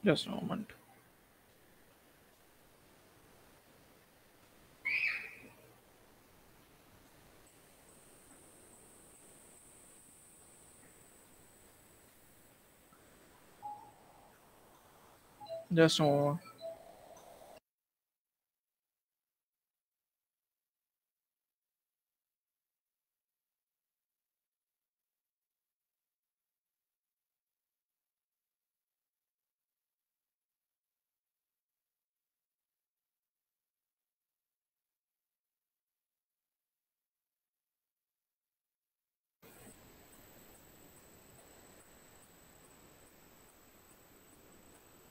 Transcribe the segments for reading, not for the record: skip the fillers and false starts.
Just a moment. Just a moment.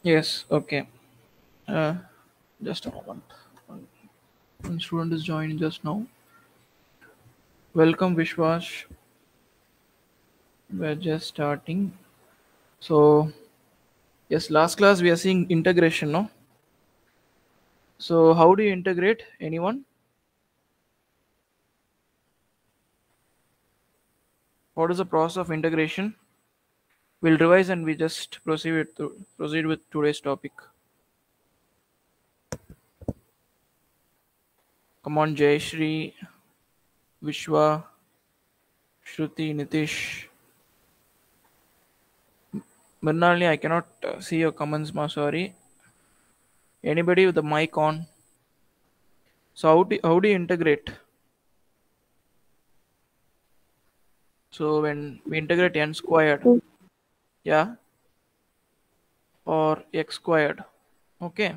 Yes, okay. Uh, just a moment. One student is joining just now. Welcome, Vishwash. We're just starting. So, yes, last class we are seeing integration, no? So, how do you integrate? Anyone? What is the process of integration? We'll revise and we just proceed with today's topic. Come on, Jay Shri, Vishwa, Shruti, Nitish. Mrinalini, I cannot see your comments, ma. Sorry. Anybody with the mic on? So, how do you integrate? So, when we integrate n squared, yeah, or x squared, okay,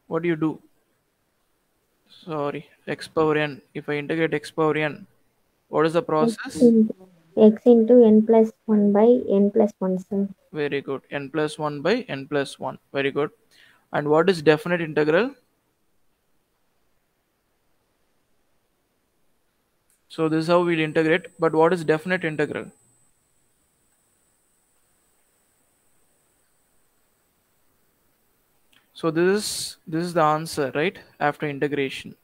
what do you do? Sorry, x power n. If I integrate x power n, what is the process? X into n plus 1 by n plus 1, sir. Very good. N plus 1 by n plus 1. Very good. And what is definite integral? So this is how we'll integrate. But what is definite integral? So this is the answer, right? After integration.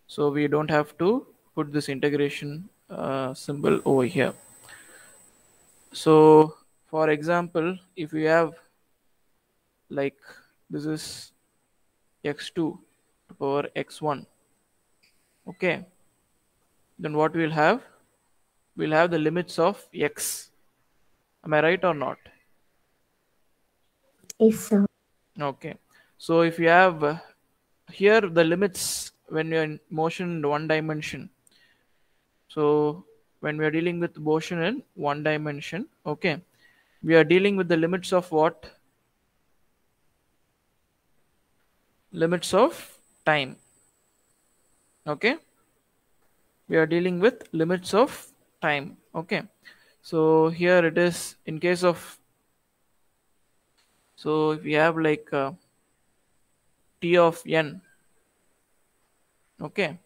So we don't have to put this integration symbol over here. So for example, if we have like this is x2 to power x1, okay, then what we'll have? We'll have the limits of x. Am I right or not? Yes, sir. Okay. So if you have here the limits when you're in motion in one dimension. So when we are dealing with motion in one dimension, okay, we are dealing with the limits of what? Limits of time. Okay. We are dealing with limits of time. Okay. So here it is in case of, so if we have like t of n, okay,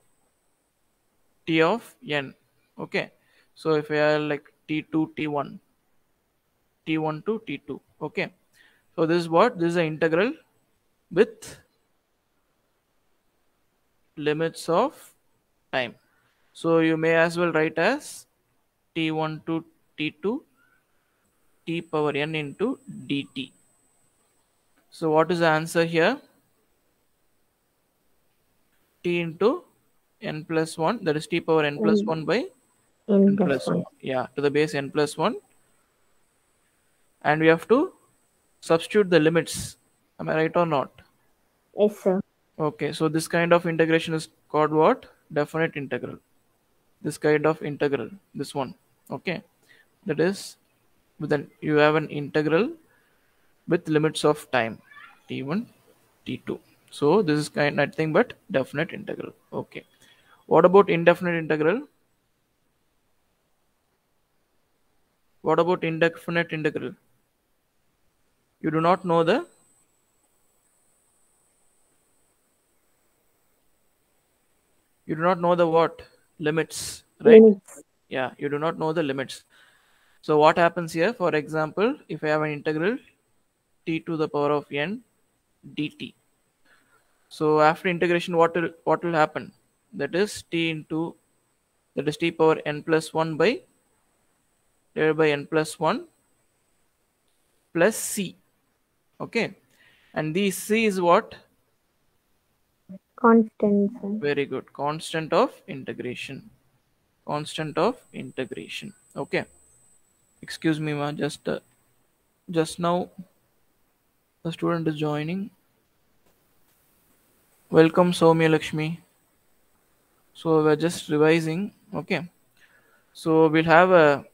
t of n, okay. So if we are like t2, t1, t1 to t2, okay. So this is what? This is an integral with limits of time. So you may as well write as t1 to t2 t power n into dt. So what is the answer here? T into n plus 1, that is t power n plus 1 by N n plus plus 1. 1. Yeah, to the base n plus 1. And we have to substitute the limits. Am I right or not? Yes, sir. Okay, so this kind of integration is called what? Definite integral. This kind of integral, this one, okay, that is with an you have an integral with limits of time t1 t2. So this is kind nothing but definite integral. Okay, what about indefinite integral? What about indefinite integral? You do not know the what? Limits, right? Limits. Yeah, you do not know the limits. So what happens here? For example, if I have an integral t to the power of n dt. So after integration, what will happen? That is t power n plus 1 by divided by n plus 1 plus c. Okay, and the C is what? Constant, sir. Very good. Constant of integration. Constant of integration. Okay. Excuse me, ma. Just now the student is joining. Welcome, Soumya Lakshmi. So we're just revising. Okay. So we'll have a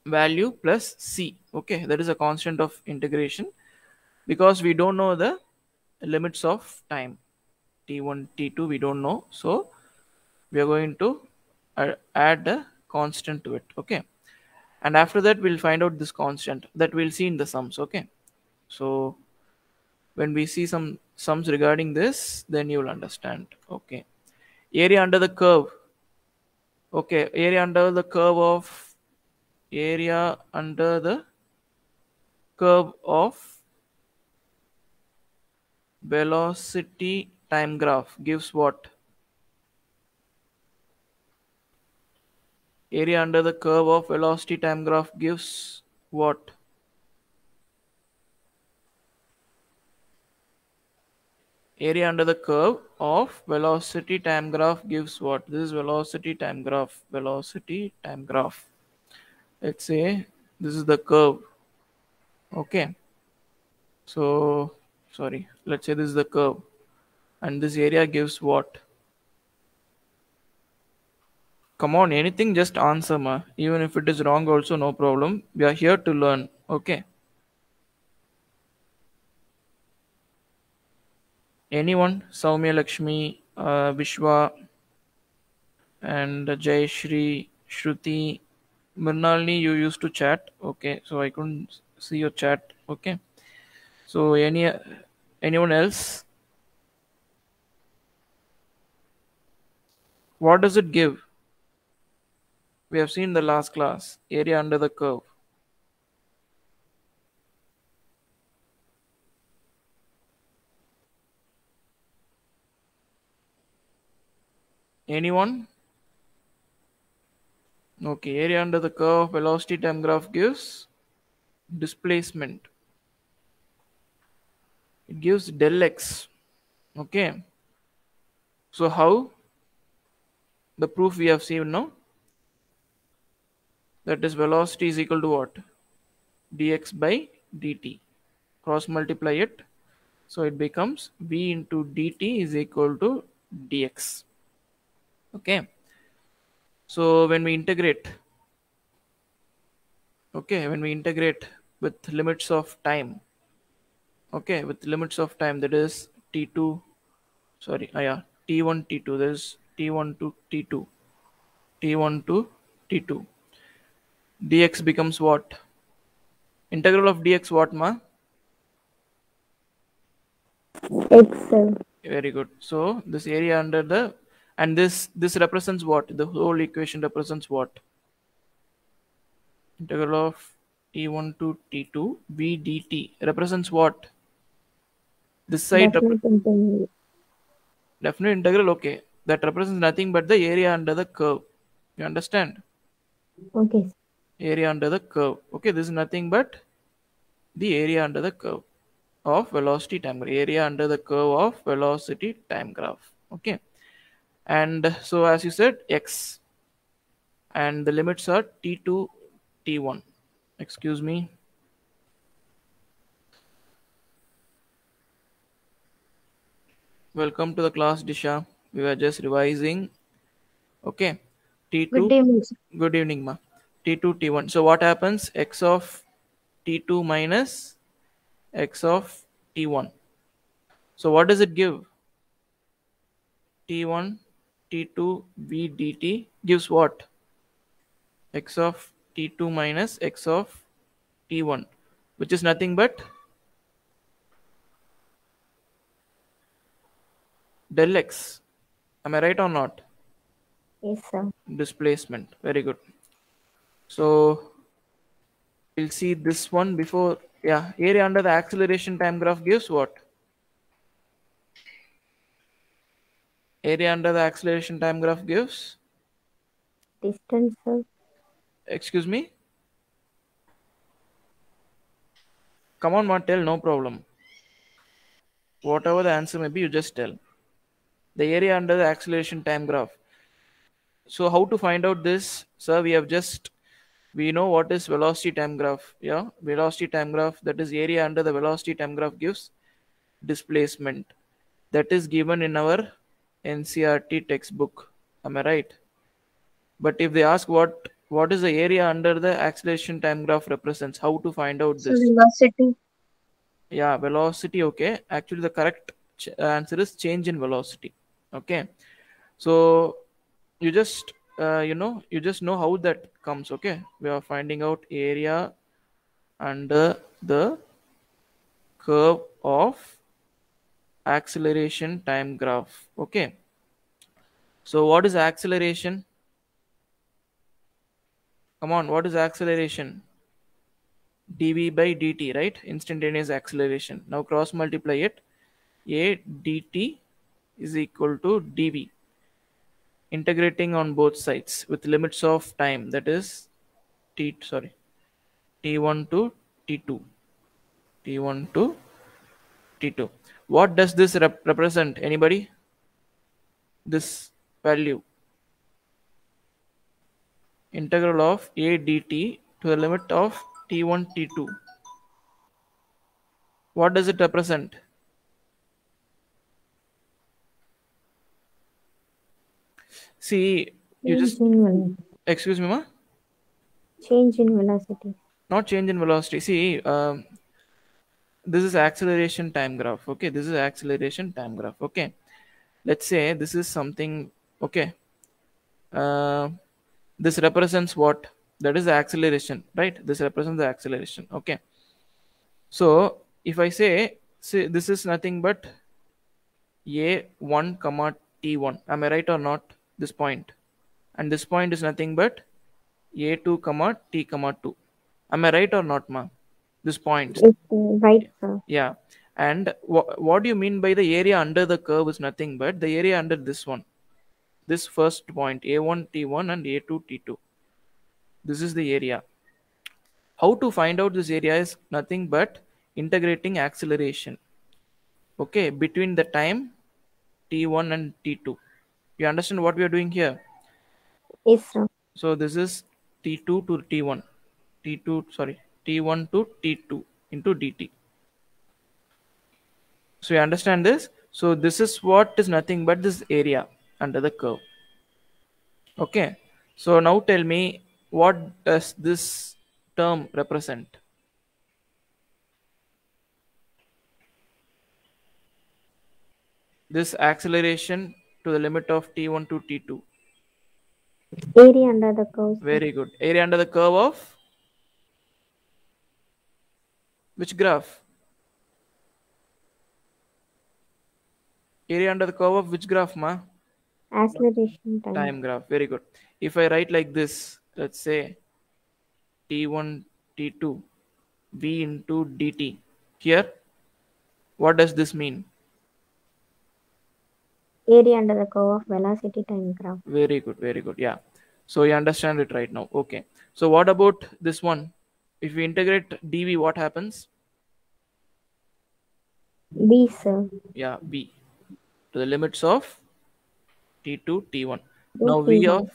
value plus C. Okay, that is a constant of integration because we don't know the limits of time. T1, T2 we don't know. So we are going to add a constant to it. Okay, and after that we'll find out this constant that we'll see in the sums. Okay, so when we see some sums regarding this, then you will understand. Okay, area under the curve. Okay, area under the curve of velocity time graph gives what? Area under the curve of velocity time graph gives what? Area under the curve of velocity time graph gives what? This is velocity time graph. Velocity time graph. Let's say this is the curve. Okay. So, sorry. Let's say this is the curve. And this area gives what? Come on, anything just answer, ma. Even if it is wrong, also no problem. We are here to learn. Okay. Anyone? Saumya Lakshmi, Vishwa, and Jay Shri, Shruti, Mrinalini, you used to chat. Okay, so I couldn't see your chat. Okay, so anyone else? What does it give? We have seen the last class. Area under the curve. Anyone? Okay, area under the curve. Velocity time graph gives displacement. It gives del x. Okay. So how? The proof we have seen now. That is velocity is equal to what? Dx by dt. Cross multiply it. So it becomes v into dt is equal to dx. Okay. So when we integrate, okay, when we integrate with limits of time, okay, with limits of time, that is t2, sorry, yeah, t1, t2, that is t1 to t2, t1 to t2. Dx becomes what? Integral of dx what, ma? X, sir. Very good. So this area under the, and this represents what? The whole equation represents what? Integral of t1 to t2 v dt represents what? This side Definite integral. definite integral. Okay, that represents nothing but the area under the curve. You understand? Okay, sir. Area under the curve. Okay, this is nothing but the area under the curve of velocity time graph. Area under the curve of velocity time graph. Okay, and so as you said, x, and the limits are t2, t1. Excuse me. Welcome to the class, Disha. We were just revising. Okay, Good t2. evening, sir. Good evening, ma. T2, t1. So what happens? X of t2 minus x of t1. So what does it give? T1, t2 v dt gives what? X of t2 minus x of t1, which is nothing but del x. Am I right or not? Yes, sir. Displacement. Very good. So we'll see this one before. Yeah, area under the acceleration time graph gives what? Area under the acceleration time graph gives. Distance, sir. Excuse me. Come on, ma, tell, no problem. Whatever the answer may be, you just tell. The area under the acceleration time graph. So how to find out this, sir? We know what is velocity time graph. Yeah, velocity time graph, that is area under the velocity time graph gives displacement. That is given in our NCERT textbook. Am I right? But if they ask what is the area under the acceleration time graph represents, how to find out So this? velocity. Yeah, velocity. Okay, actually the correct answer is change in velocity. Okay, so you just you just know how that comes. Okay, we are finding out area under the curve of acceleration time graph. Okay, so what is acceleration? Come on, what is acceleration? Dv by dt, right? Instantaneous acceleration. Now cross multiply it. A dt is equal to dv, integrating on both sides with limits of time, that is t1 to t2, t1 to t2. What does this represent? Anybody? This value, integral of a dt to the limit of t1 t2, what does it represent? See, you Change just, in velocity. excuse me, ma? Change in velocity. Not change in velocity. See, this is acceleration time graph. Okay, this is acceleration time graph. Okay, let's say this is something. Okay, uh, this represents what? That is the acceleration, right? This represents the acceleration. Okay, so if I say this is nothing but a1 comma t1, am I right or not? This point, and this point is nothing but a2 comma t comma 2. Am I right or not, ma? This point. It's right, sir. Yeah. And what do you mean by the area under the curve is nothing but the area under this one. This first point, A1, T1 and A2, T2. This is the area. How to find out this area is nothing but integrating acceleration. Okay, between the time T1 and T2. You understand what we are doing here? Yes, sir. So this is T2 to T1. T2, sorry, T1 to T2 into dt. So you understand this? So this is what is nothing but this area under the curve. Okay. So now tell me, what does this term represent? This acceleration to the limit of t1 to t2. Area under the curve, sir. Very good. Area under the curve of which graph? Area under the curve of which graph, ma? Acceleration time. Time graph. Very good. If I write like this, let's say t1, t2, v into dt. Here, what does this mean? Area under the curve of velocity time graph. Very good, very good. Yeah. So you understand it right now. Okay. So what about this one? If we integrate dv, what happens? B, sir. Yeah, b to the limits of t2, t1. To Now T1.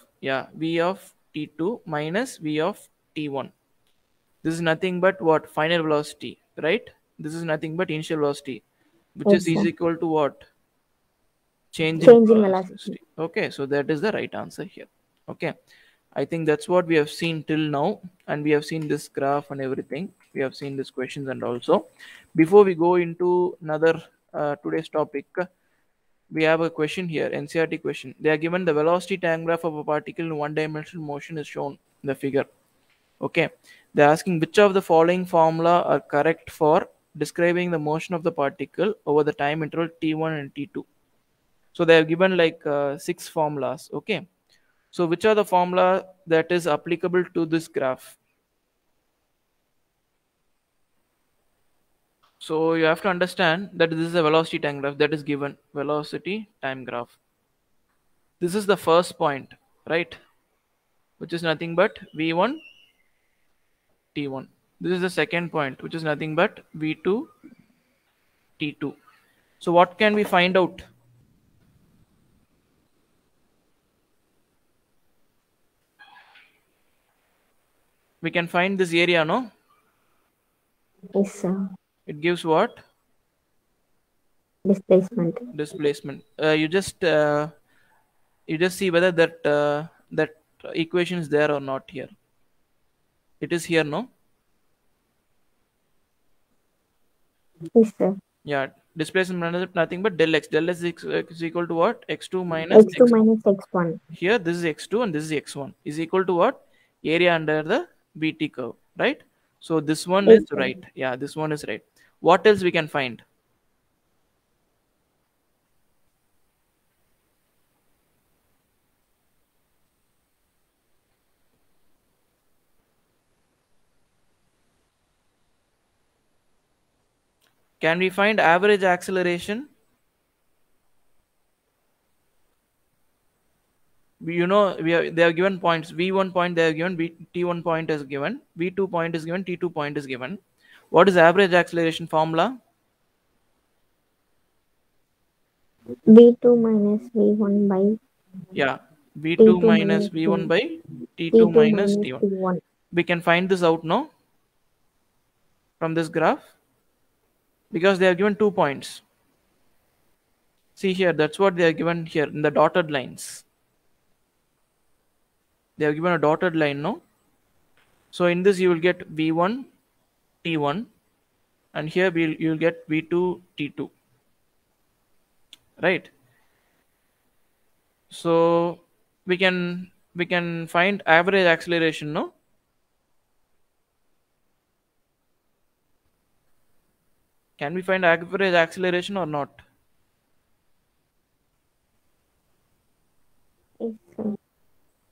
v of t2 minus v of t1. This is nothing but what? Final velocity, right? This is nothing but initial velocity, which Yes, is sir. equal to what? Change in Change in velocity. velocity. Okay, so that is the right answer here. Okay, I think that's what we have seen till now, and we have seen this graph and everything. We have seen these questions, and also before we go into another today's topic, we have a question here, NCERT question. They are given the velocity time graph of a particle in one-dimensional motion is shown in the figure. Okay, they're asking which of the following formula are correct for describing the motion of the particle over the time interval t1 and t2. So they have given like 6 formulas. Okay, so which are the formula that is applicable to this graph? So you have to understand that this is a velocity time graph that is given. Velocity time graph. This is the first point, right? Which is nothing but v1 t1. This is the second point, which is nothing but v2 t2. So what can we find out? We can find this area, no? Yes, sir. It gives what? Displacement. Displacement. You just see whether that equation is there or not here. It is here, no? Yes, sir. Yeah, displacement is nothing but del x. Del x is equal to what? X2 minus X2 x1. minus X1. Here, this is x2 and this is x1 is equal to what? Area under the BT curve, right? So this one Yes, is sir. right. Yeah, this one is right. What else we can find? Can we find average acceleration? They are given points. V1 point they are given, T1 point is given, V2 point is given, T2 point is given. What is average acceleration formula? V2 minus V1 by Yeah, V2 T2 minus minus V1 T. by T2 T2 minus minus T1. T1. We can find this out, no? From this graph, because they are given 2 points. See here, that's what they are given here in the dotted lines. They are given a dotted line, no? So in this you will get V1 T1, and here you'll get V2 T2, right? So we can find average acceleration, no? Can we find average acceleration or not? Yes, sir.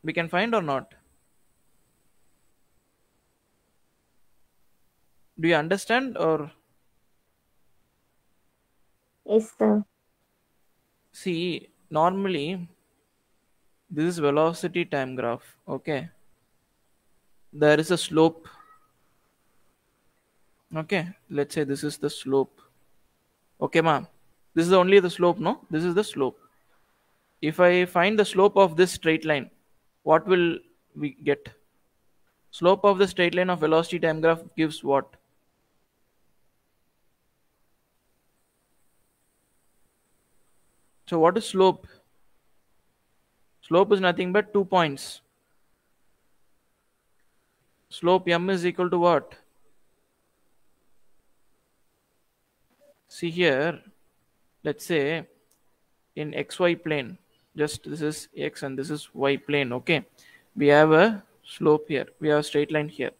We can find or not? Do you understand or Yes, sir. see? Normally, this is velocity time graph. Okay, there is a slope. Okay, let's say this is the slope. Okay, ma'am, this is only the slope. No, this is the slope. If I find the slope of this straight line, what will we get? Slope of the straight line of velocity time graph gives what? So what is slope? Slope is nothing but 2 points. Slope m is equal to what? See here, let's say in xy plane, just this is x and this is y plane. Okay, we have a slope here, we have a straight line here.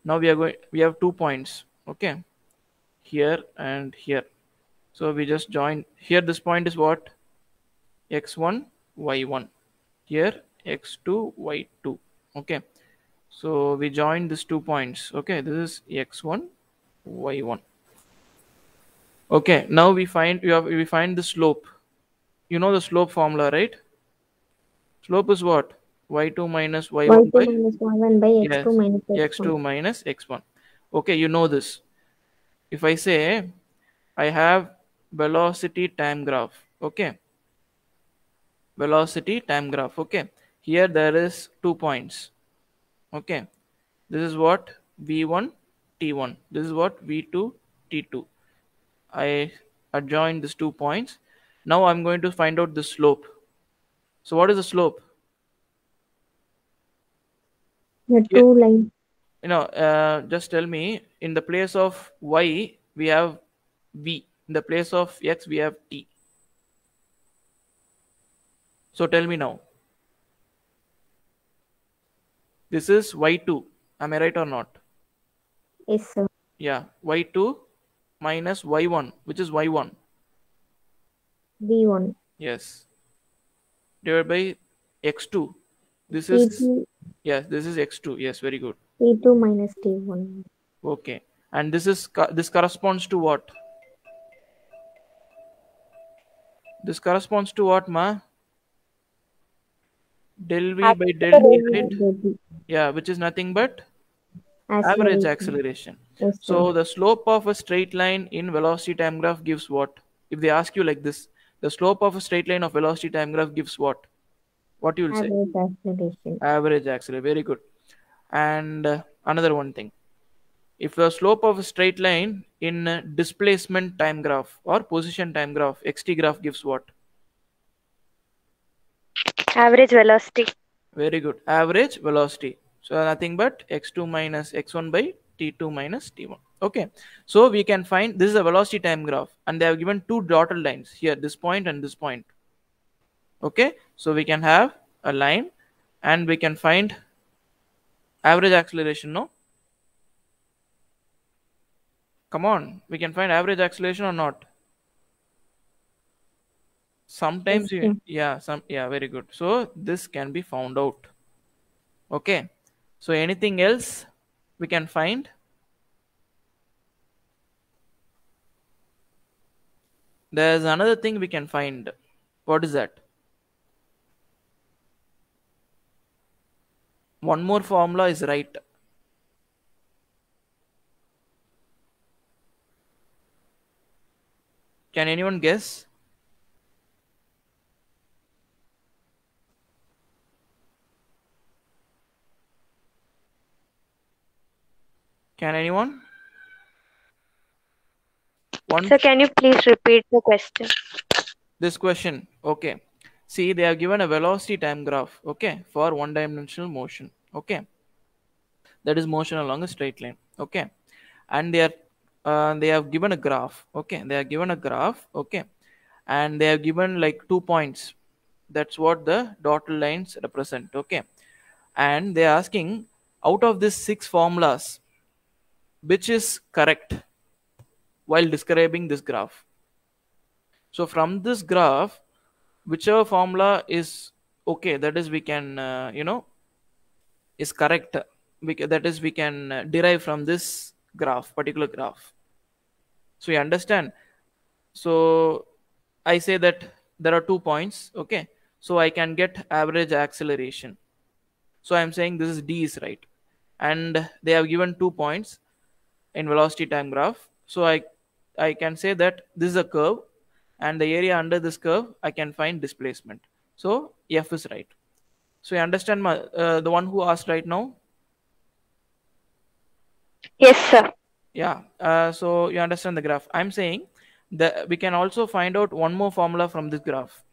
Now we have 2 points. Okay, here and here. So we just join here. This point is what? X1 y1. Here x2 y2. Okay, so we join these 2 points. Okay, this is x1 y1. Okay, now we find the slope. You know the slope formula, right? Slope is what? Y2 minus y1 Y2 by, minus Y1 by X2 yes, minus X1. x2 minus x1. Okay, you know this. If I say I have velocity time graph, okay, velocity time graph, okay, here there is 2 points. Okay, this is what? V1 T1. This is what? V2 T2. I adjoin these 2 points. Now I'm going to find out the slope. So what is the slope? The Here, two lines. just tell me, in the place of y we have v, in the place of x we have t. So tell me now, this is y2. Am I right or not? Yes, sir. Yeah, y2 minus y1, which is y1. V1. Yes, divided by x2. This is, T2, yes, this is x2. Yes, very good. T2 minus T1. Okay, and this corresponds to what? This corresponds to what, ma? Del v by del t, right? Acceleration. Yeah, which is nothing but average Acceleration. acceleration. Yes, sir. So the slope of a straight line in velocity time graph gives what? If they ask you like this, the slope of a straight line of velocity time graph gives what? What you will say? Average acceleration. Average acceleration. Very good. And another one thing. If the slope of a straight line in displacement time graph or position time graph, xt graph gives what? Average velocity. Very good. Average velocity. So nothing but x2 minus x1 by t2 minus t1. Okay. So we can find this is a velocity time graph, and they have given two dotted lines here, this point and this point. Okay. So we can have a line and we can find average acceleration, no? Come on. We can find average acceleration or not? Sometimes Yes, you, yeah, very good. So this can be found out. Okay. So anything else we can find? There's another thing we can find. What is that? One more formula is right. Can anyone guess? Can anyone? So can you please repeat the question? This question. Okay. See, they have given a velocity time graph. Okay, for one-dimensional motion. Okay, that is motion along a straight line. Okay, and they have given a graph. Okay, they have given a graph. Okay, and they have given like 2 points. That's what the dotted lines represent. Okay, and they are asking out of these 6 formulas, which is correct while describing this graph. So from this graph, whichever formula is okay, that is we can is correct. That is we can derive from this particular graph. So you understand. So I say that there are 2 points. Okay, so I can get average acceleration. So I'm saying this is D is right, and they have given 2 points in velocity time graph. So I can say that this is a curve, and the area under this curve I can find displacement. So F is right. So you understand the one who asked right now? Yes, sir. Yeah. So you understand the graph. I'm saying that we can also find out one more formula from this graph.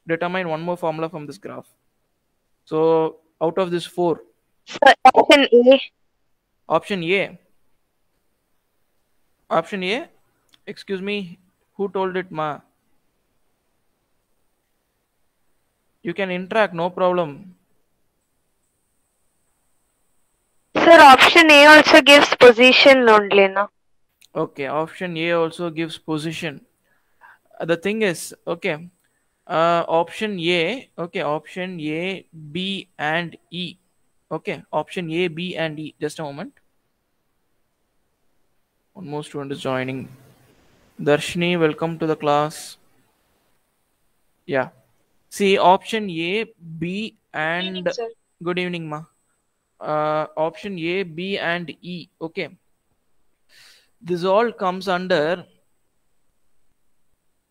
Determine one more formula from this graph. So out of this 4. So option A. Option A. Option A. Excuse me. Who told it, ma? You can interact, no problem. Sir, option A also gives position only, no? Okay, option A also gives position. The thing is, okay, option A, okay, option A, B, and E. Okay, option A, B, and E. Just a moment. One more student is joining. Darshini, welcome to the class. Yeah. See, option A, B, and good evening, ma. Option A, B, and E. Okay. This all comes under.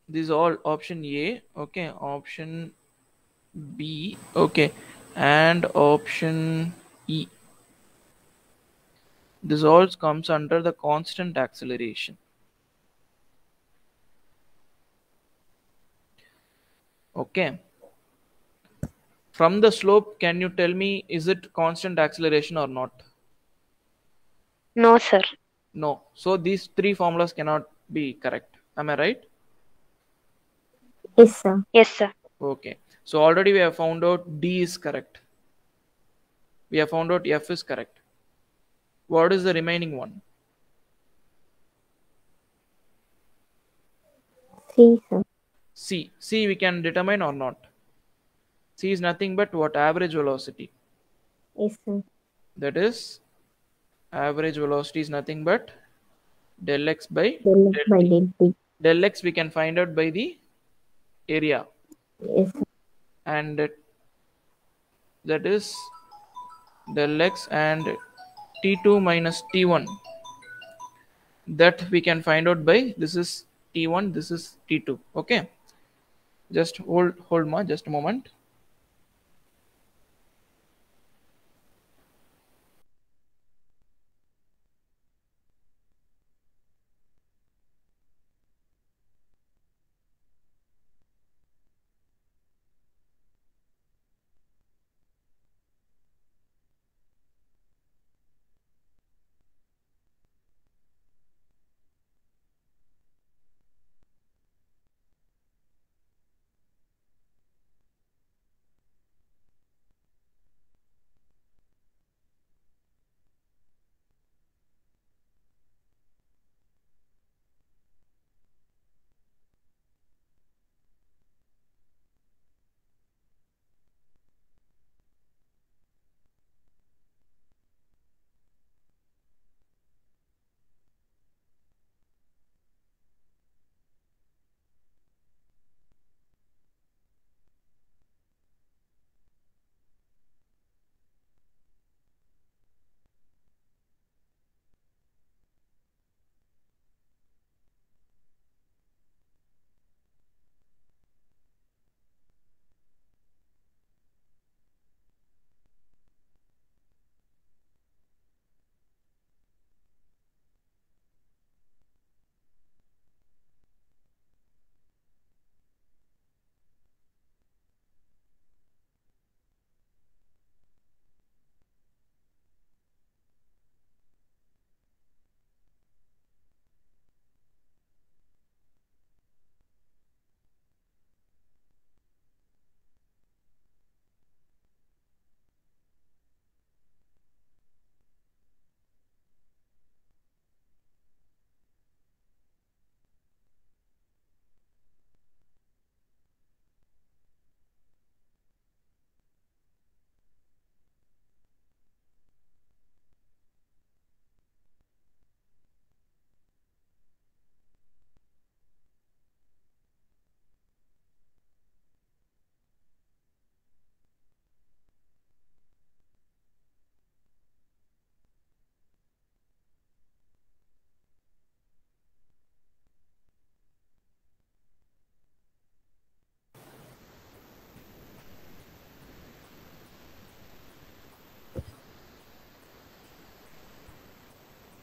This all option A. Okay. Option B. Okay. And option E. This all comes under the constant acceleration. Okay. From the slope, can you tell me, is it constant acceleration or not? No, sir. No. So these 3 formulas cannot be correct. Am I right? Yes, sir. Yes, sir. Okay. So already we have found out D is correct. We have found out F is correct. What is the remaining one? C, sir. C. C we can determine or not? C is nothing but what? Average velocity. Yes, sir. That is, average velocity is nothing but del x by Del X by del T. Del x we can find out by the area. Yes, sir. And that is del x and t2 minus t1. That we can find out by, this is T1, this is T2. Okay, just hold ma, just a moment.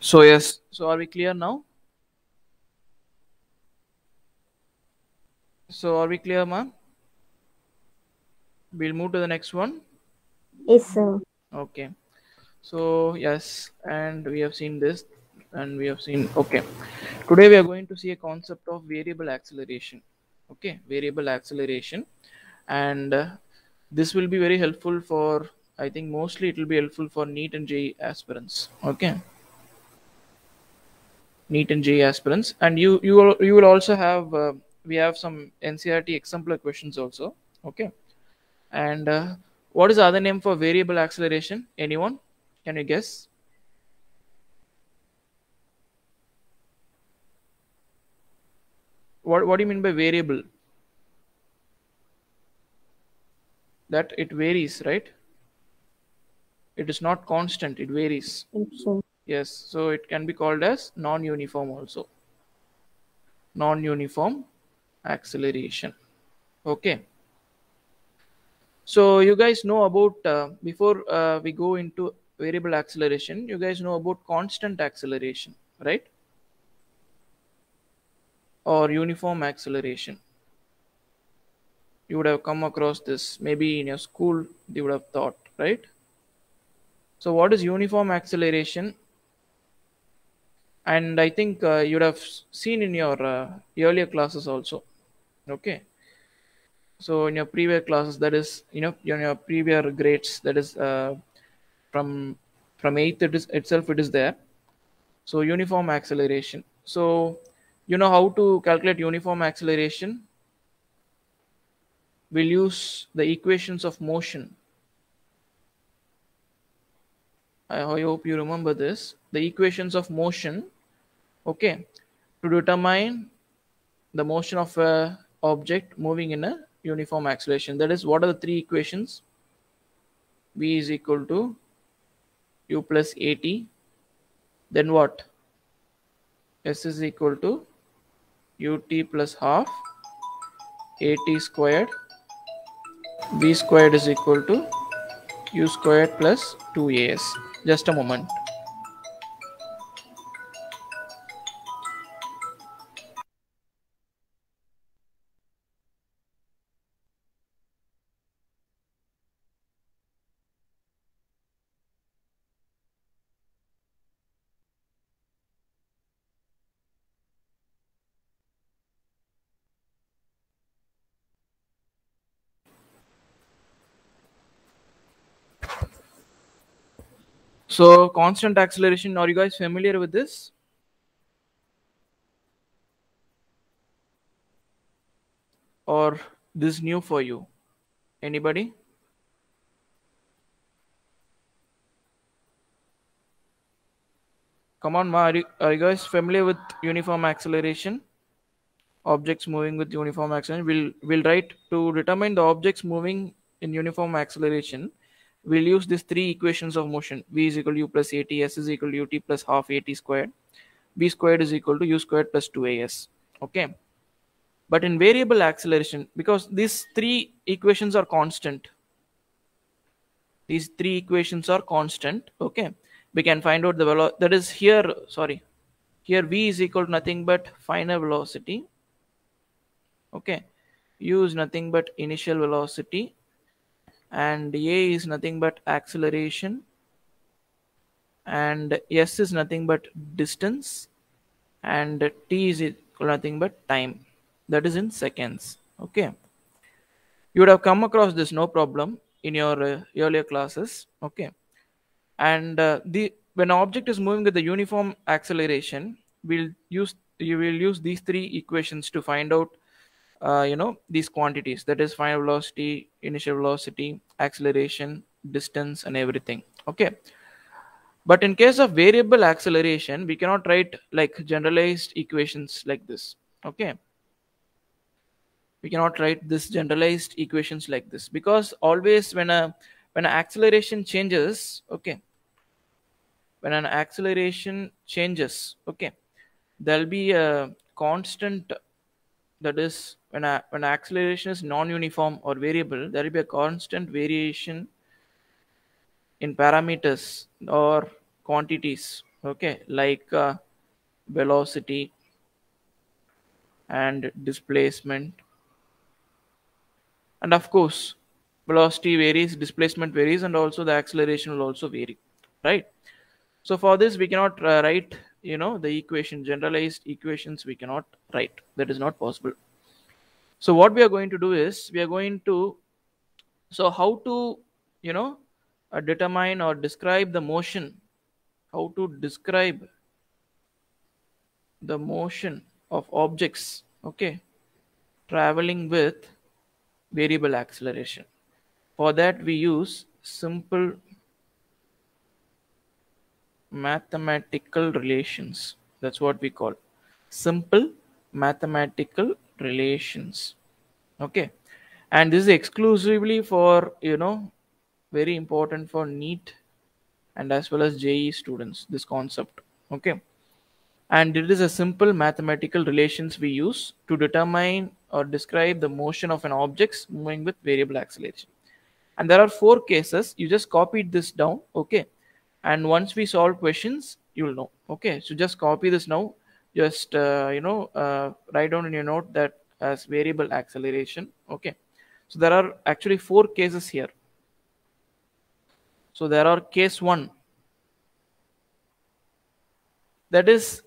So yes, so are we clear now? So are we clear, ma'am? We'll move to the next one. Yes, sir. Okay. So yes, and we have seen this, and we have seen. Okay. Today we are going to see a concept of variable acceleration. Okay, variable acceleration, and this will be very helpful for. I think mostly it will be helpful for NEET and JEE aspirants. Okay, NEET and JEE aspirants, and you will also have we have some NCERT exemplar questions also. Okay, and what is the other name for variable acceleration? Anyone? Can you guess? What do you mean by variable? That it varies, right? It is not constant, it varies. Yes, sir. Yes, so it can be called as non-uniform also. Non-uniform acceleration. Okay. So you guys know about before we go into variable acceleration, you guys know about constant acceleration, right? Or uniform acceleration. You would have come across this maybe in your school. You would have thought, right? So what is uniform acceleration? And I think you'd have seen in your earlier classes also. Okay, so in your previous classes, that is, in your previous grades, that is from from eighth, itself it is there. So uniform acceleration. So you know how to calculate uniform acceleration. We'll use the equations of motion. I hope you remember this, the equations of motion. Okay, to determine the motion of a object moving in a uniform acceleration. That is, what are the three equations? V is equal to u plus at. Then what? S is equal to ut plus half at squared v squared is equal to u squared plus 2as. Just a moment. So constant acceleration, are you guys familiar with this? Or this new for you? Anybody? Come on, Ma, are you guys familiar with uniform acceleration? Objects moving with uniform acceleration. We'll write to determine the objects moving in uniform acceleration. We'll use these three equations of motion. V is equal to u plus at, s is equal to ut plus half at squared, v squared is equal to u squared plus 2as. Okay. But in variable acceleration, because these three equations are constant, okay, we can find out the velocity. That is here, sorry, here v is equal to nothing but final velocity. Okay, u is nothing but initial velocity, and a is nothing but acceleration, and s is nothing but distance, and t is equal to nothing but time, that is in seconds. Okay, you would have come across this, no problem, in your earlier classes. Okay, and the when an object is moving with the uniform acceleration, you will use these three equations to find out these quantities, that is final velocity, initial velocity, acceleration, distance, and everything. Okay, but in case of variable acceleration, we cannot write like generalized equations like this. Okay, we cannot write this generalized equations like this, because always when an acceleration changes, okay, when an acceleration changes, okay, there'll be a constant, that is when acceleration is non-uniform or variable, there will be a constant variation in parameters or quantities, okay, like velocity and displacement. And of course, velocity varies, displacement varies, and also the acceleration will also vary, right? So for this, we cannot write, the equation, generalized equations we cannot write. That is not possible. So what we are going to do is, we are going to, so how to, determine or describe the motion, how to describe the motion of objects, okay, traveling with variable acceleration. For that, we use simple mathematical relations. That's what we call simple mathematical relations. Okay, and this is exclusively for, very important for NEET and as well as JEE students, this concept. Okay, and it is a simple mathematical relations we use to determine or describe the motion of an object moving with variable acceleration. And there are four cases. You just copied this down. Okay, and once we solve questions, you'll know. Okay, so just copy this now. Just write down in your note that as variable acceleration. Okay, so there are actually four cases here. So there are case 1, that is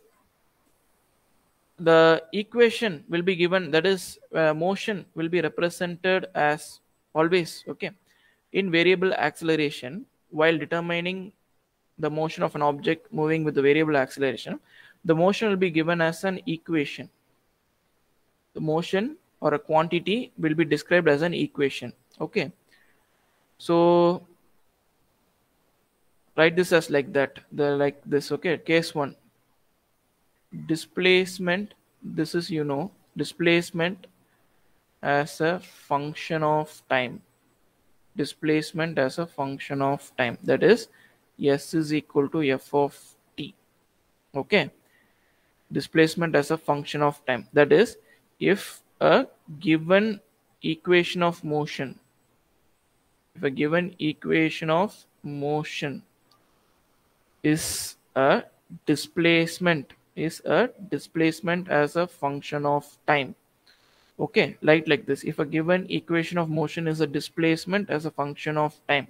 the equation will be given, that is motion will be represented as always, okay, in variable acceleration. While determining the motion of an object moving with the variable acceleration, the motion will be given as an equation. The motion or a quantity will be described as an equation. Okay, so write this as like that, the like this. Okay, case 1, displacement, this is displacement as a function of time, displacement as a function of time, that is s is equal to f of t. Okay, displacement as a function of time. That is, if a given equation of motion, if a given equation of motion is a displacement as a function of time. Okay, like this. If a given equation of motion is a displacement as a function of time,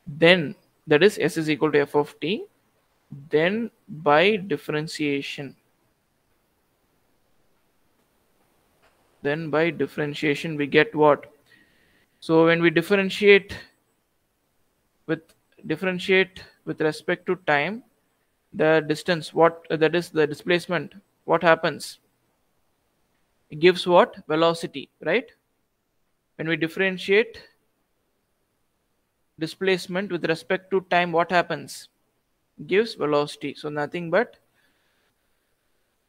then that is s is equal to f of t, then by differentiation we get what? So when we with differentiate with respect to time, the distance, what that is the displacement, what happens? It gives what? Velocity, right? When we differentiate displacement with respect to time, what happens? It gives velocity. So nothing but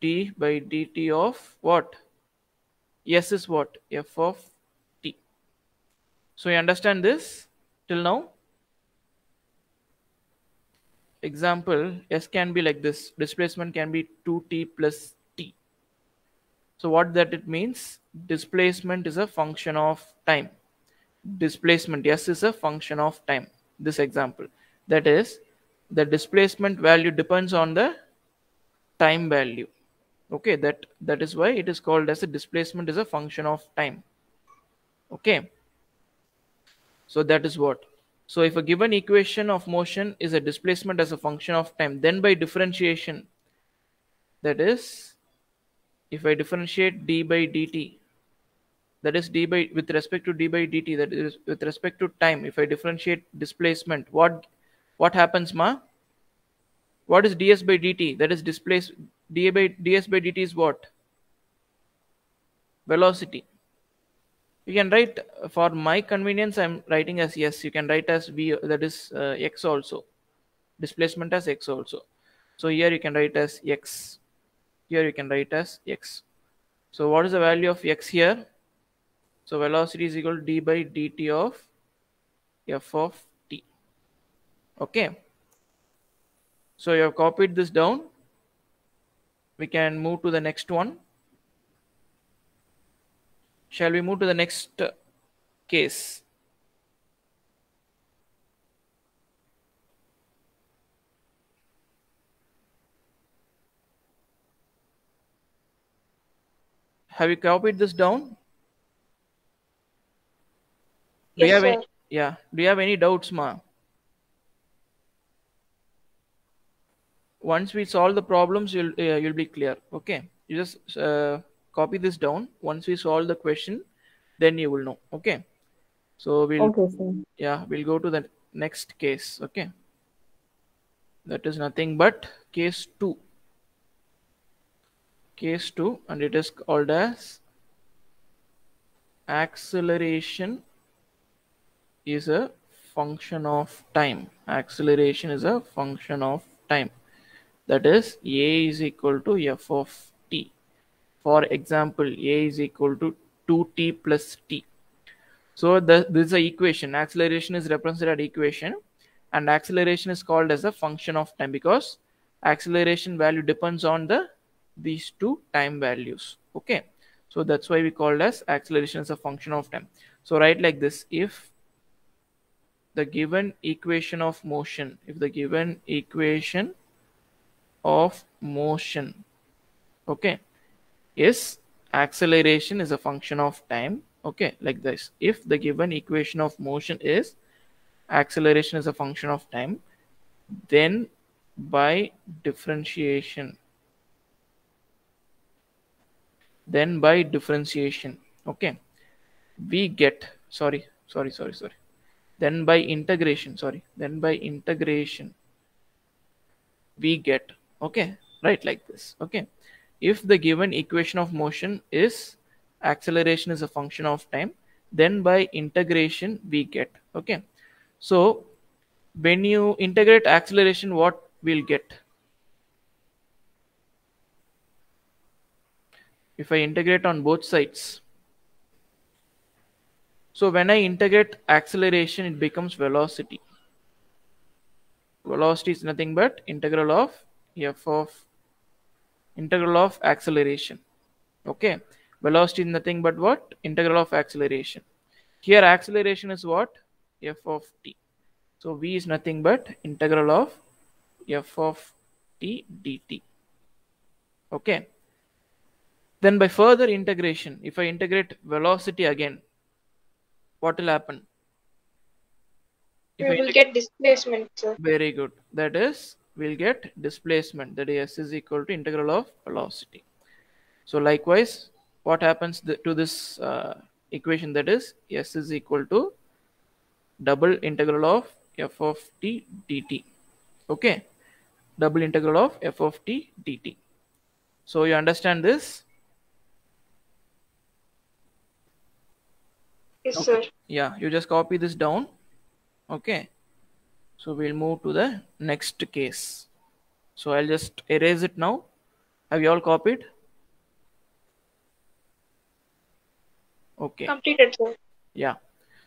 t by dt of what? S is what? F of t. So you understand this till now? Example, S can be like this. Displacement can be 2t plus t. So what that it means? Displacement is a function of time. Displacement S is a function of time. This example. That is, the displacement value depends on the time value. Okay, that is why it is called as a displacement is a function of time. Okay. So that is what. So if a given equation of motion is a displacement as a function of time, then by differentiation, that is, if I differentiate d by dt, that is d by with respect to d by dt, that is with respect to time, if I differentiate displacement, what happens, ma? What is ds by dt? That is ds by dt is what? Velocity. You can write, for my convenience I'm writing as s. You can write as v, that is x also. Displacement as x also. So here you can write as x. Here you can write as x. So what is the value of x here? So velocity is equal to d by dt of f of t. Okay. So you have copied this down. We can move to the next one. Shall we move to the next case? Have you copied this down? Do you Yes, have sir. any, yeah, do you have any doubts, ma? Once we solve the problems, you'll be clear. Okay, you just copy this down. Once we solve the question, then you will know. Okay, so Okay, sir. we'll go to the next case. Okay, that is nothing but case 2. Case 2, and it is called as acceleration is a function of time. Acceleration is a function of time. That is, a is equal to f of t. For example, a is equal to 2t plus t. So this is an equation. Acceleration is represented equation, and acceleration is called as a function of time because acceleration value depends on these two time values. Okay, so that's why we call it as acceleration as a function of time. So write like this: if the given equation of motion, okay, is acceleration is a function of time. Okay, like this. If the given equation of motion is acceleration is a function of time, then by differentiation, okay, we get, sorry. Then by integration, we get, okay, right, like this. Okay, if the given equation of motion is acceleration is a function of time, then by integration we get. Okay, so when you integrate acceleration, what we'll get? If I integrate on both sides, so when I integrate acceleration, it becomes velocity. Velocity is nothing but integral of f of Integral of acceleration. Okay, velocity is nothing but what? Integral of acceleration. Here acceleration is what? F of t. So v is nothing but integral of f of t dt. Okay, then by further integration, if I integrate velocity again, what will happen? If We I will get displacement, sir. Very good. That is, we'll get displacement. That is, s is equal to integral of velocity. So likewise, what happens to this equation? That is, s is equal to double integral of f of t dt. Okay, double integral of f of t dt. So you understand this? Yes, Okay. sir. Yeah, you just copy this down. Okay. So we'll move to the next case. So I'll just erase it now. Have you all copied? Okay. Completed, sir. Yeah.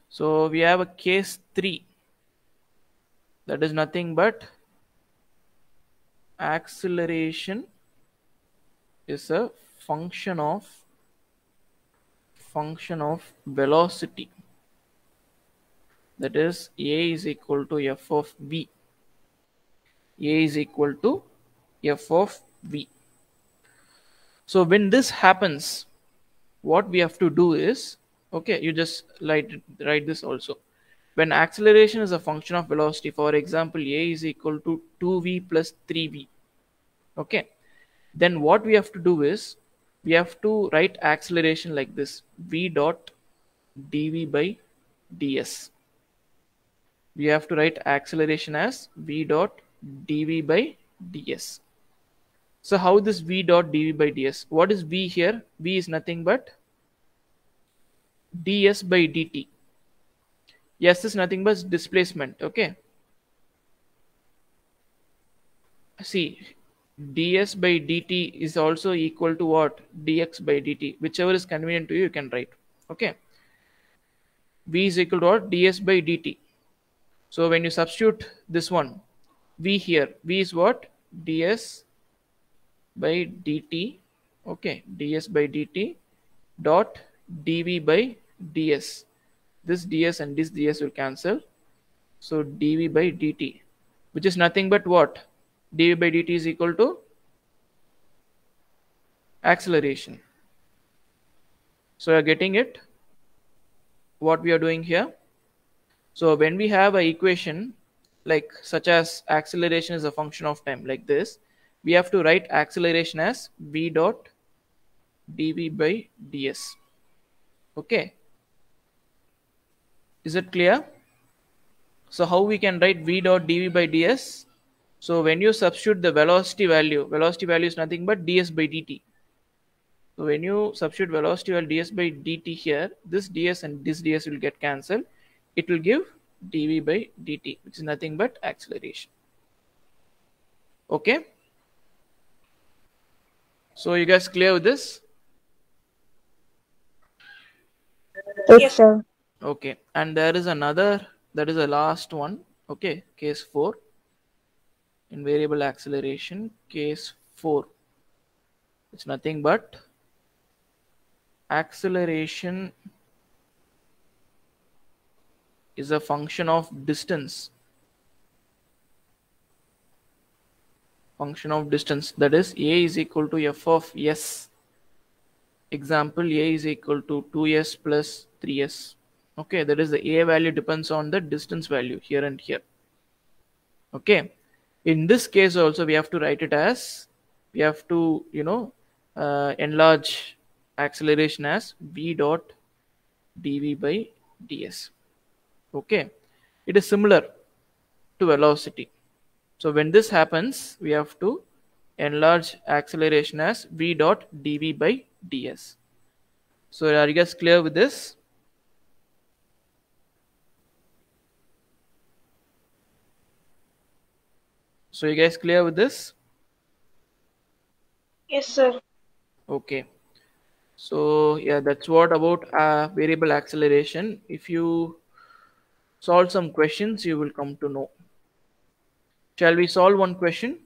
So we have a case 3. That is nothing but acceleration is a function of velocity. That is, a is equal to f of v. A is equal to f of v. So when this happens, what we have to do is, okay, you just write this also. When acceleration is a function of velocity, for example, a is equal to 2v plus 3v. Okay, then what we have to do is, we have to write acceleration like this: v dot dv by ds. We have to write acceleration as v dot dv by ds. So how this v dot dv by ds? What is v here? V is nothing but ds by dt. S is nothing but displacement. Okay, see, ds by dt is also equal to what? Dx by dt. Whichever is convenient to you, you can write. Okay, v is equal to what? Ds by dt. So when you substitute this one, v here, v is what? Ds by dt. Okay, ds by dt dot dv by ds. This ds and this ds will cancel. So dv by dt, which is nothing but what? Dv by dt is equal to acceleration. So you're getting it, what we are doing here. So when we have an equation like such as acceleration is a function of time like this, we have to write acceleration as v dot dv by ds. Okay, is it clear? So how we can write v dot dv by ds? So when you substitute the velocity value is nothing but ds by dt. So when you substitute velocity value ds by dt here, this ds and this ds will get cancelled. It will give dv by dt, which is nothing but acceleration. Okay. So you guys clear with this? Yes, sir. Okay. And there is another, that is the last one. Okay. Case 4. In variable acceleration, case 4. It's nothing but acceleration is a function of distance. Function of distance. That is, a is equal to f of s. Example, a is equal to 2s plus 3s. Okay, that is the a value depends on the distance value here and here. Okay, in this case also we have to write it as, we have to enlarge acceleration as v dot dv by ds. Okay, it is similar to velocity. So when this happens, we have to enlarge acceleration as v dot dv by ds. So are you guys clear with this? So you guys clear with this? Yes, sir. Okay. So yeah, that's what about variable acceleration. If you solve some questions, you will come to know. Shall we solve one question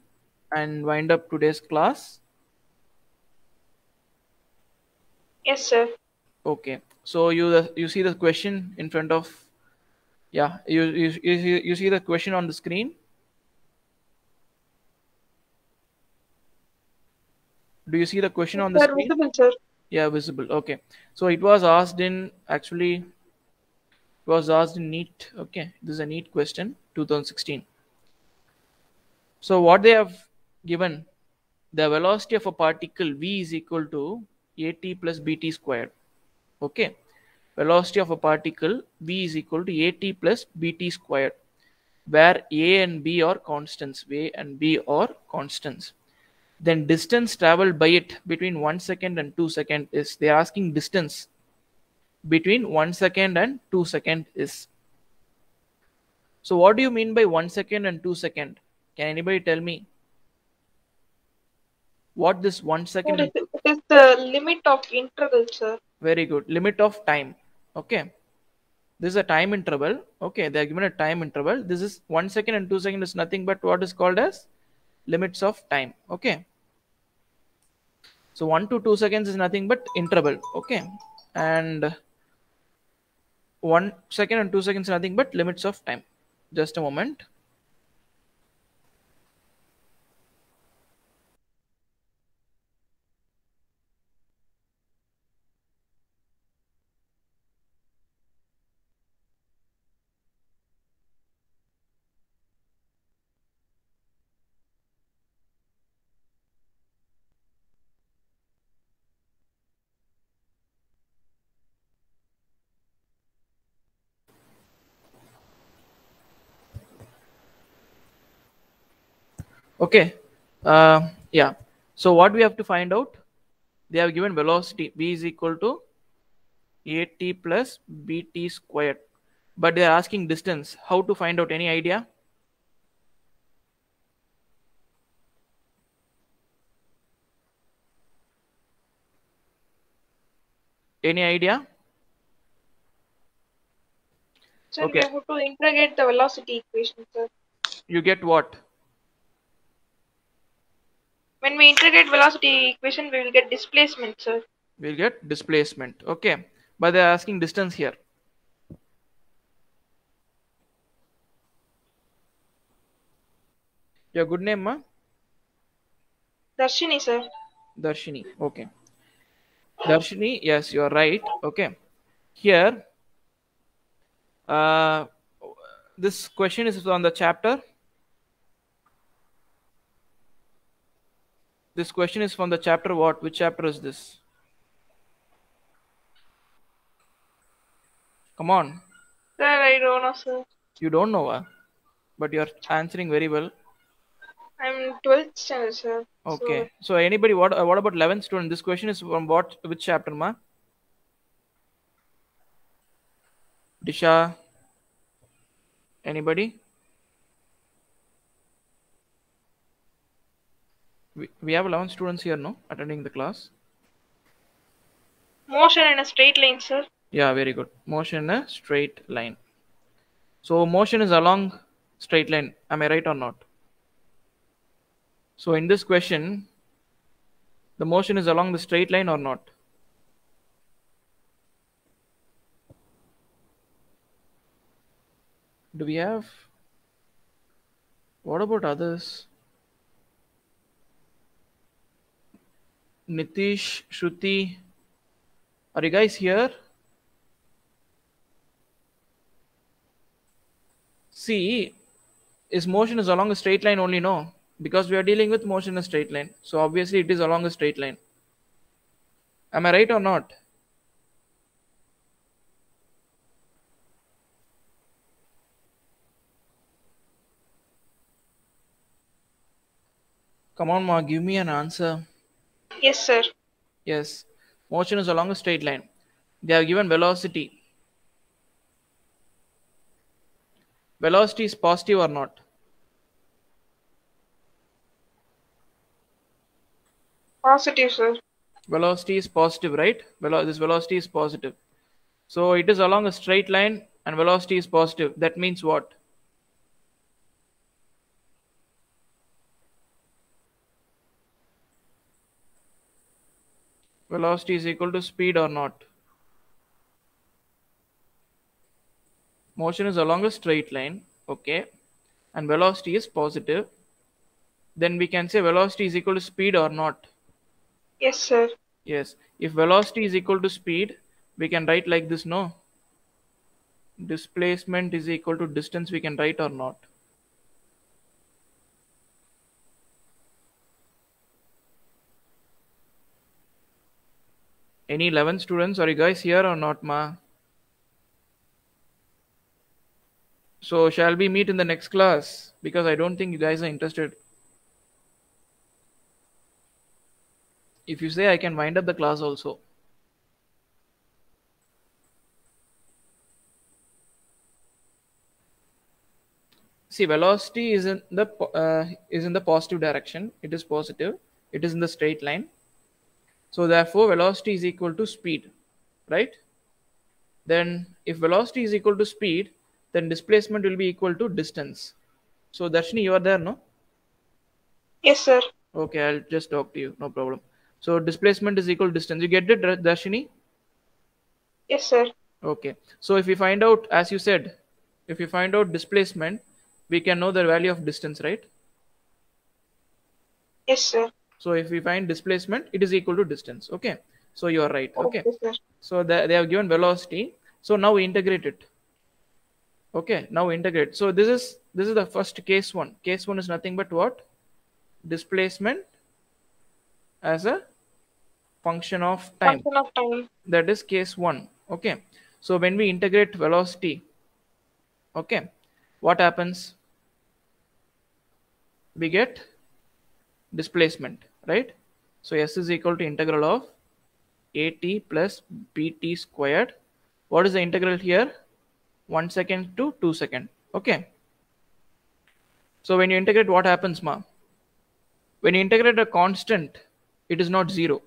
and wind up today's class? Yes, sir. Okay. So you see the question in front of, yeah, you see the question on the screen. Do you see the question Yes, on the sir. screen? Visible, sir. Yeah, visible. Okay. So it was asked in, actually it was asked in NEET. Okay, this is a NEET question 2016. So what they have given, the velocity of a particle v is equal to at plus bt squared. Okay, velocity of a particle v is equal to at plus bt squared, where a and b are constants. A and b are constants. Then distance traveled by it between 1 second and 2 second is, they are asking distance between 1 second and 2 second is. So what do you mean by 1 second and 2 second? Can anybody tell me what this one Sir, second and two? it is the limit of interval, sir. Very good. Limit of time. Okay. This is a time interval. Okay, they are given a time interval. This is 1 second and 2 second is nothing but what is called as limits of time. Okay. So 1 to 2 seconds is nothing but interval. Okay. And 1 second and 2 seconds is nothing but limits of time. Just a moment. Okay. Yeah. So what we have to find out? They have given velocity v is equal to at plus bt squared, but they are asking distance. How to find out? Any idea? Any idea? Sir, we Okay. have to integrate the velocity equation, sir. You get what? When we integrate velocity equation, we will get displacement, sir. We'll get displacement. Okay. But they're asking distance here. Your good name, ma? Darshini, sir. Darshini. Okay. Darshini, yes, you are right. Okay. Here, uh, this question is on the chapter. This question is from the chapter what? Which chapter is this? Come on. Sir, I don't know, sir. You don't know, but you're answering very well. I'm 12th standard, sir. Okay. So anybody, what about 11th student? This question is from what? Which chapter, ma? Disha. Anybody? We have 11 students here, no? Attending the class. Motion in a straight line, sir. Yeah, very good. Motion in a straight line. So motion is along straight line. Am I right or not? So in this question, the motion is along the straight line or not? Do we have? What about others? Nitish, Shruti, are you guys here? See, is motion is along a straight line only? No, because we are dealing with motion in a straight line. So obviously it is along a straight line. Am I right or not? Come on, Ma, give me an answer. Yes, sir. Yes, motion is along a straight line. They are given velocity. Velocity is positive or not? Positive, sir. Velocity is positive, right? This velocity is positive. So it is along a straight line and velocity is positive. That means what? velocity is equal to speed or not? Motion is along a straight line, okay, and velocity is positive. Then we can say velocity is equal to speed or not? Yes, sir. Yes. If velocity is equal to speed, we can write like this, no? Displacement is equal to distance, we can write or not? Any 11 students, are you guys here or not, ma? So shall we meet in the next class? Because I don't think you guys are interested. If you say, I can wind up the class also. See, velocity is in the positive direction. It is positive. It is in the straight line. So therefore, velocity is equal to speed, right? Then if velocity is equal to speed, then displacement will be equal to distance. So Darshini, you are there, no? Yes, sir. Okay, I'll just talk to you, no problem. So displacement is equal to distance. You get it, Darshini? Yes, sir. Okay. So if we find out, as you said, if we find out displacement, we can know the value of distance, right? Yes, sir. So if we find displacement, it is equal to distance. Okay. So you are right. Okay. Okay, sir. So they have given velocity. So now we integrate it. Okay. Now we integrate. So this is the first case one. Case one is nothing but what? Displacement as a function of time. Function of time. That is case one. Okay. So when we integrate velocity, okay, what happens? We get displacement, right? So S is equal to integral of AT plus BT squared. What is the integral here? 1 second to 2 second. Okay. So when you integrate, what happens, ma? When you integrate a constant, it is not zero.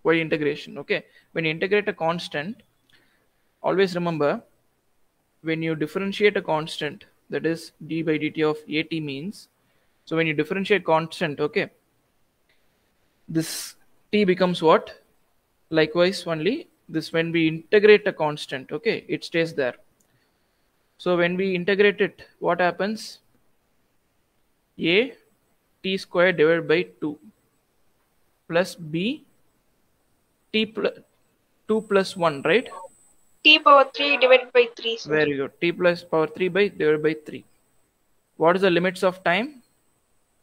By integration, okay. When you integrate a constant, always remember, when you differentiate a constant, that is d by dt of AT means, so when you differentiate constant, okay, this t becomes what? Likewise only this, when we integrate a constant, okay, it stays there. So when we integrate it, what happens? A t square divided by 2 plus b t plus 2 plus 1, right? T power 3 divided by 3, sir. Very good. T plus power 3 by divided by 3. What is the limits of time?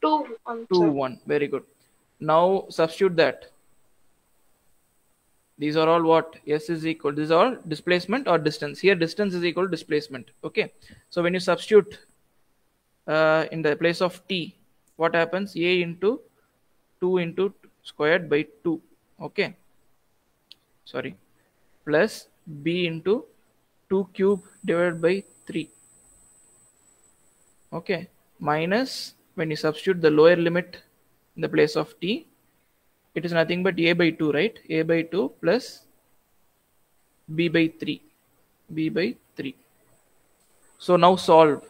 2, 1, 2, sir. 1. Very good. Now substitute that. These are all what? S is equal. These are all displacement or distance. Here distance is equal to displacement. Okay. So when you substitute in the place of t, what happens? A into 2 into squared by 2. Okay. Sorry. Plus b into 2 cube divided by 3. Okay. Minus, when you substitute the lower limit in the place of t, it is nothing but a by 2, right? A by 2 plus b by 3. B by 3. So now solve.